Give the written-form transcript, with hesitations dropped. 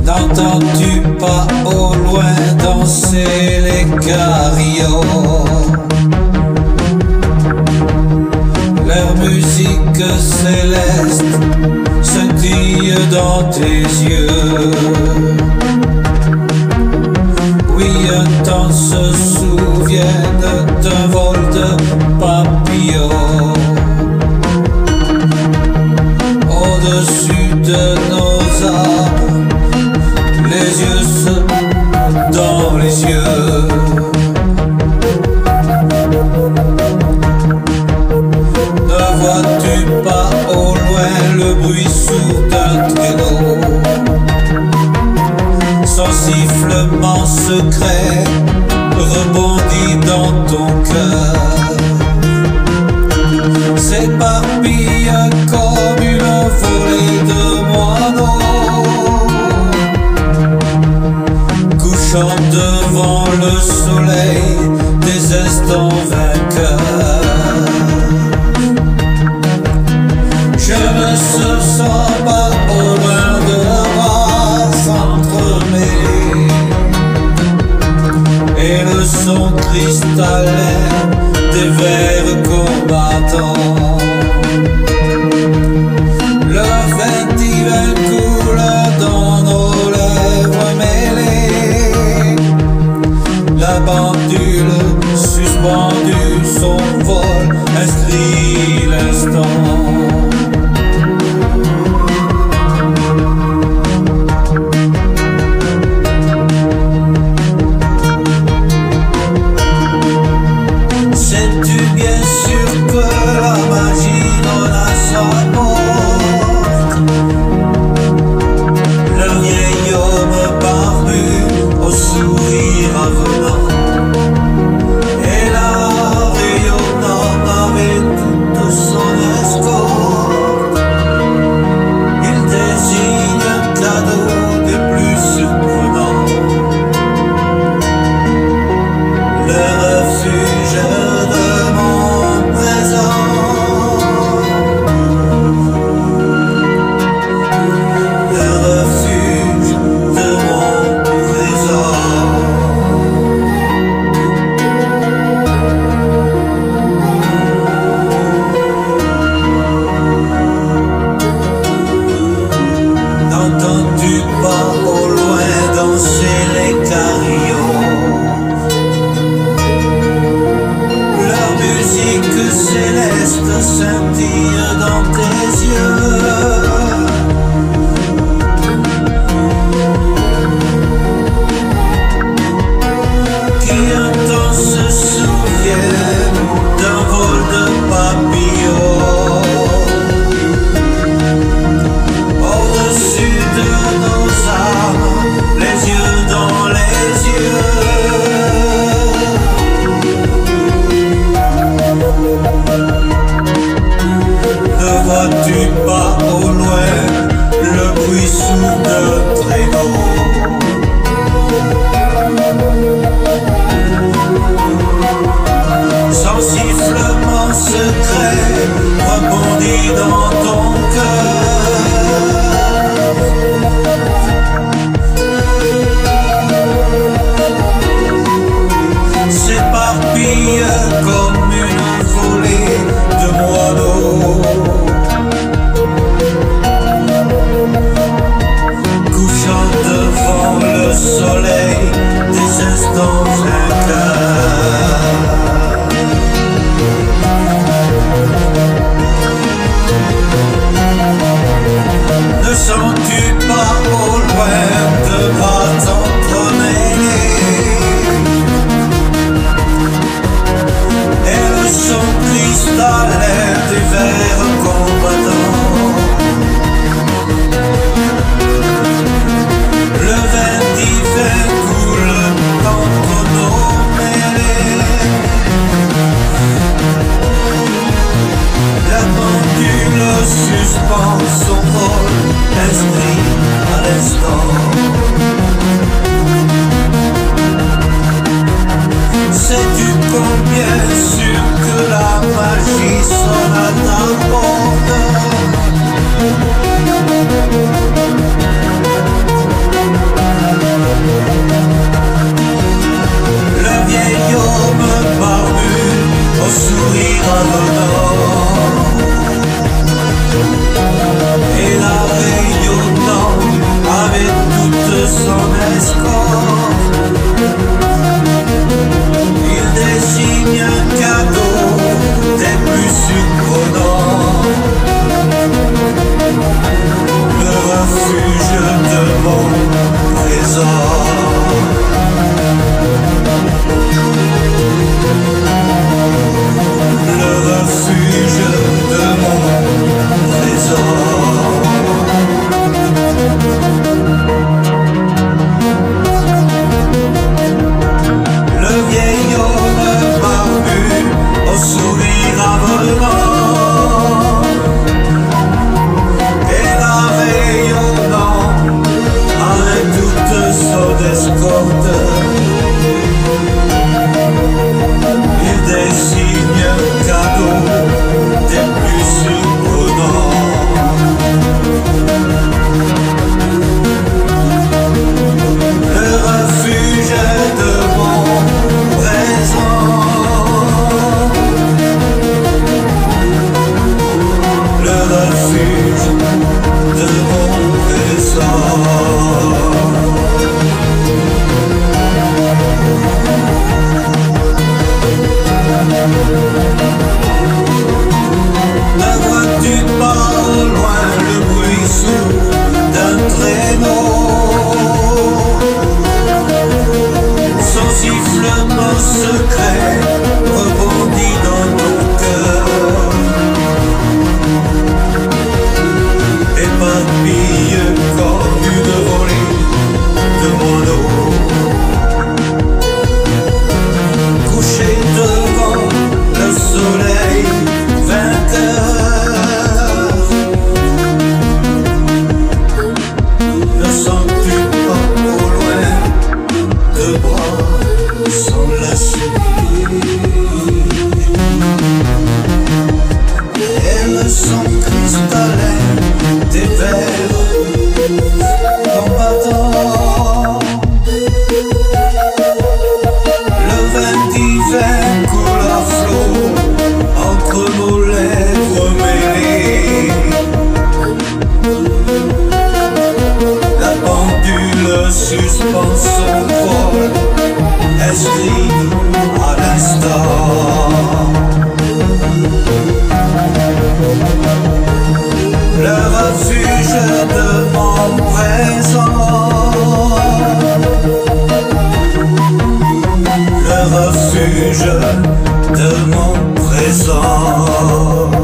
N'entends-tu pas au loin danser les carillons? Leur musique céleste scintille dans tes yeux. Oui, un temps se souvienne d'un vol de papillons au-dessus de nos arbres, les yeux dans les yeux. Ne vois-tu pas au loin le bruit sourd d'un traîneau? Son sifflement secret rebondit dans ton cœur, s'éparpille comme une volée de moineaux, couchant devant le soleil des instants vainqueurs. Je ne sens pas au loin de bras s'entremêler et le son cristallin des vers combattants. Le vin divin coule dans nos lèvres mêlées, la pendule suspendue, son vol inscrit l'instant. Sais-tu bien sûr que la magie donne à sa porte le vieil homme barbu au sourire avenant, et la rayonnante avec toute son escorte? Il désigne un cadeau des plus surprenants, le refuge de mon présent, le refuge de mon présent. N'entends-tu pas au loin danser les carillons? Leur musique céleste scintille dans tes yeux. Qui un temps se souvienne d'un vol de papillons au-dessus de nos âmes, les yeux dans les yeux. Ne vois-tu pas au loin le bruit sourd d'un traîneau? Son sifflement secret rebondit dans ton cœur, s'éparpille comme une volée de moineaux, couchant devant le soleil des instants vainqueurs. Sais-tu combien sûr que la magie sonne à ta porte? Le vieil homme barbu au sourire avenant et la rayonnant avec toute son escorte. Il désigne un cadeau des plus surprenants, le refuge de mon présent. Le refuge de mon présent. Le vieil homme barbu au sourire avenant et la rayonnant avec toute son escorte. Il désigne un cadeau des plus surprenants, le refuge de mon présent, le refuge de mon présent. Ne vois-tu pas au loin le bruit sourd d'un traîneau? Son sifflement secret rebondit dans ton cœur, éparpille comme une volée de moineaux, couché devant le soleil vainqueur. Ne sens-tu pas au loin de bras s'enlacer? Et le son cristallin des vers combattants, le vin divin coule à flot entre nos lèvres mêlées. La pendule suspend son vol, inscrit à l'instant. Le refuge de mon présent, le refuge de mon présent.